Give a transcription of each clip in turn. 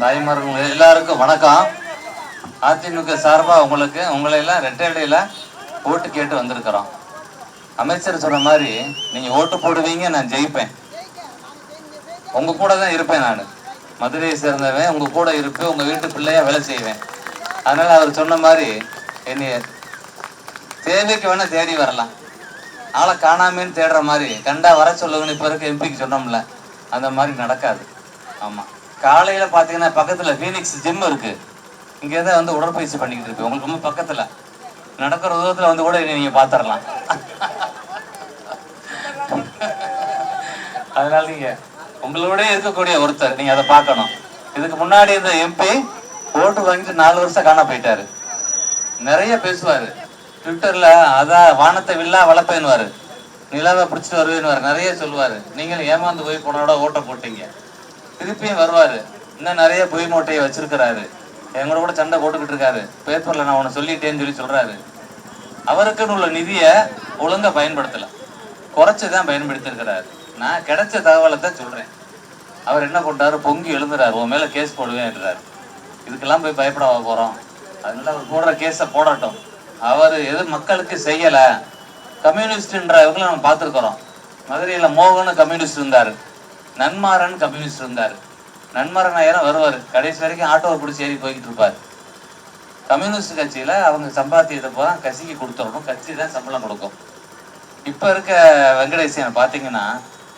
தாய்மார்கள் எல்லாருக்கும் வணக்கம். அதிமுக சார்பா உங்களை எல்லாம் ரெட்டையில ஓட்டு கேட்டு வந்திருக்கிறோம். அமைச்சர் சொன்ன மாதிரி நீங்க ஓட்டு போடுவீங்க, நான் ஜெயிப்பேன், உங்க கூட தான் இருப்பேன். நான் மதுரையை சேர்ந்தவன், உங்க கூட இருப்பேன், உங்க வீட்டு பிள்ளையா வேலை செய்வேன். அதனால அவர் சொன்ன மாதிரி என்னைய தேவைக்கு வேணா தேடி வரலாம், ஆளை காணாமேன்னு தேடுற மாதிரி கண்டா வர சொல்லுங்கன்னு இப்ப இருக்க எம்பிக்கு சொன்னோம்ல, அந்த மாதிரி நடக்காது. ஆமா, காலையில பாத்தீங்கன்னா பக்கத்துல ஃபீனிக்ஸ் ஜிம் இருக்கு, இங்கதான் வந்து உடற்பயிற்சி பண்ணிக்கிட்டு இருக்கு. உங்களுக்கு ரொம்ப பக்கத்துல, நடக்கிற தூரத்துல வந்து கூட நீங்க பாத்திரலாம். அதனால நீங்க உங்களோட இருக்கக்கூடிய ஒருத்தர், நீங்க அதை பார்க்கணும். இதுக்கு முன்னாடி இந்த எம்பி ஓட்டு வாங்கிட்டு 4 வருஷம் காண போயிட்டாரு. நிறைய பேசுவாரு ட்விட்டர்ல, அதான் வானத்தை வில்லா வளர்ப்பேன்னுவாரு, நிலாவை பிடிச்சிட்டு வருவேன்னு நிறைய சொல்லுவாரு. நீங்களும் ஏமாந்து போய் போனோட ஓட்ட போட்டீங்க, திருப்பியும் வருவாரு. இன்னும் நிறைய பொய் மூட்டையை வச்சிருக்கிறாரு, எங்களோட கூட சண்டை போட்டுக்கிட்டு இருக்காரு. பேப்பர்ல நான் உன்னை சொல்லிட்டேன்னு சொல்றாரு. அவருக்குன்னு உள்ள நிதியை ஒழுங்கா பயன்படுத்தல, குறைச்சுதான் பயன்படுத்தி இருக்கிறாரு. நான் கிடைச்ச தகவலை தான் சொல்றேன். அவர் என்ன பண்றாரு, பொங்கி எழுந்துறாரு, உன் மேல கேஸ் போடுவேன் என்றாரு. இதுக்கெல்லாம் போய் பயப்பட போறோம்? அதனால அவர் போடுற கேஸை போடட்டும். அவர் எது மக்களுக்கு செய்யல, கம்யூனிஸ்ட்ன்றவங்களை நம்ம பார்த்துருக்கிறோம். மதுரையில மோகன் கம்யூனிஸ்ட் இருந்தாரு, நன்மாரன் கம்யூனிஸ்ட் இருந்தாரு. நன்மாரன் ஆயிரம் வருவார், கடைசி வரைக்கும் ஆட்டோவை பிடிச்சி ஏறி போய்கிட்டு இருப்பார். கம்யூனிஸ்ட் கட்சியில அவங்க சம்பாத்தியத்தை போல கட்சிக்கு கொடுத்துடணும், கட்சி தான் சம்பளம் கொடுக்கும். இப்ப இருக்க வெங்கடேசன் பாத்தீங்கன்னா,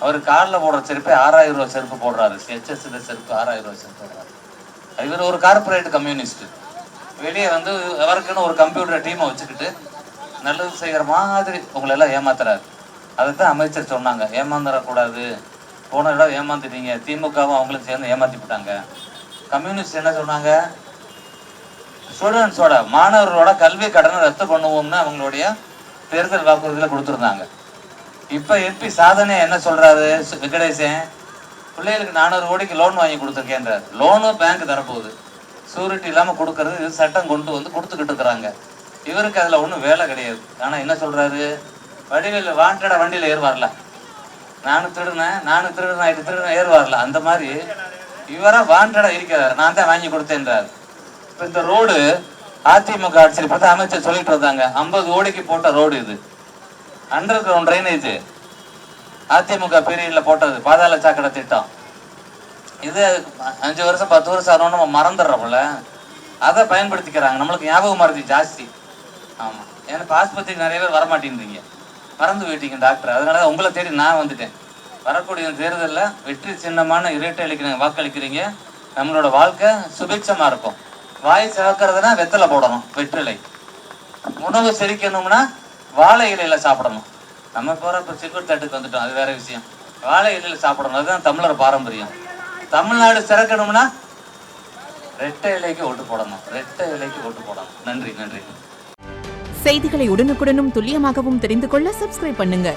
அவர் காலில் போடுற செருப்பே 6000 ரூபாய் செருப்பு போடுறாரு. HSல செருப்பு 6000 ரூபாய் செருப்பு போடுறாரு. இவர் ஒரு கார்பரேட் கம்யூனிஸ்ட். வெளியே வந்து அவருக்குன்னு ஒரு கம்ப்யூட்டர் டீமை வச்சுக்கிட்டு நல்லது செய்கிற மாதிரி உங்களை எல்லாம் ஏமாத்துறாரு. அதைத்தான் அமைச்சர் சொன்னாங்க, ஏமாந்துடக்கூடாது, போன இடம் ஏமாந்துட்டீங்க, திமுகவும் அவங்களுக்கு சேர்ந்து ஏமாத்தி விட்டாங்க. கம்யூனிஸ்ட் என்ன சொன்னாங்க, ஸ்டூடெண்ட்ஸோட மாணவர்களோட கல்வி கடனை ரத்து பண்ணுவோம்னு அவங்களுடைய தேர்தல் வாக்குறுதியில கொடுத்துருந்தாங்க. இப்ப எம்பி சாதனை என்ன சொல்றாரு வெங்கடேசன், பிள்ளைகளுக்கு 400 கோடிக்கு லோன் வாங்கி கொடுத்துருக்கேன்றார். லோனும் பேங்க் தரப்போகுது, சூரிட்டி இல்லாம கொடுக்கறது இது சட்டம் கொண்டு வந்து கொடுத்துக்கிட்டு இருக்கிறாங்க. இவருக்கு அதுல ஒன்றும் வேலை கிடையாது. ஆனா என்ன சொல்றாரு, வடிவேல வாண்டடா வண்டியில ஏறுவார்ல, நானும் திருடுனேன் ஏறுவார்ல, அந்த மாதிரி இவரா வாண்டடா இருக்கிறாரு, நான் தான் வாங்கி கொடுத்தேன்றாரு. இப்ப இந்த ரோடு அதிமுக ஆட்சியில் பார்த்தா அமைச்சர் சொல்லிட்டு வந்தாங்க, 50 கோடிக்கு போட்ட ரோடு இது. அண்டர் கிரவுண்ட் ட்ரைனேஜ் அதிமுக பீரியட்ல போட்டது, பாதாள சாக்கடை திட்டம். இது 5 வருஷம் 10 வருஷம் ஆனோன்னு நம்ம மறந்துடுறோம்ல, அதை பயன்படுத்திக்கிறாங்க. நம்மளுக்கு ஞாபக மறதி ஜாஸ்தி. ஆமா, ஏன்னா ஆஸ்பத்திரிக்கு நிறைய பேர் வரமாட்டேன்றீங்க, மறந்து போயிட்டீங்க டாக்டர். அதனால உங்களை தேடி நான் வந்துட்டேன். வரக்கூடிய தேர்தலில் வெற்றி சின்னமான இரட்டை அளிக்கிறீங்க, வாக்களிக்கிறீங்க, நம்மளோட வாழ்க்கை சுபிட்சமா இருக்கும். வாய் சிவக்கிறதுனா வெத்தலை போடணும், வெற்றிலை. உணவு செரிக்கணும்னா வாழை இலையில சாப்பிடணும். நம்ம போறப்ப சிக்கர் தட்டுக்கு வந்துட்டோம், அது வேற விஷயம். வாழை இலையில சாப்பிடணும், அதுதான் தமிழர் பாரம்பரியம். தமிழ்நாடு சிறக்கணும்னா ரெட்டை இலைக்கு ஓட்டு போடணும், ரெட்டை இலைக்கு ஓட்டு போடணும். நன்றி நன்றி. செய்திகளை உடனுக்குடனும் துல்லியமாகவும் தெரிந்து கொள்ள சப்ஸ்கிரைப் பண்ணுங்க.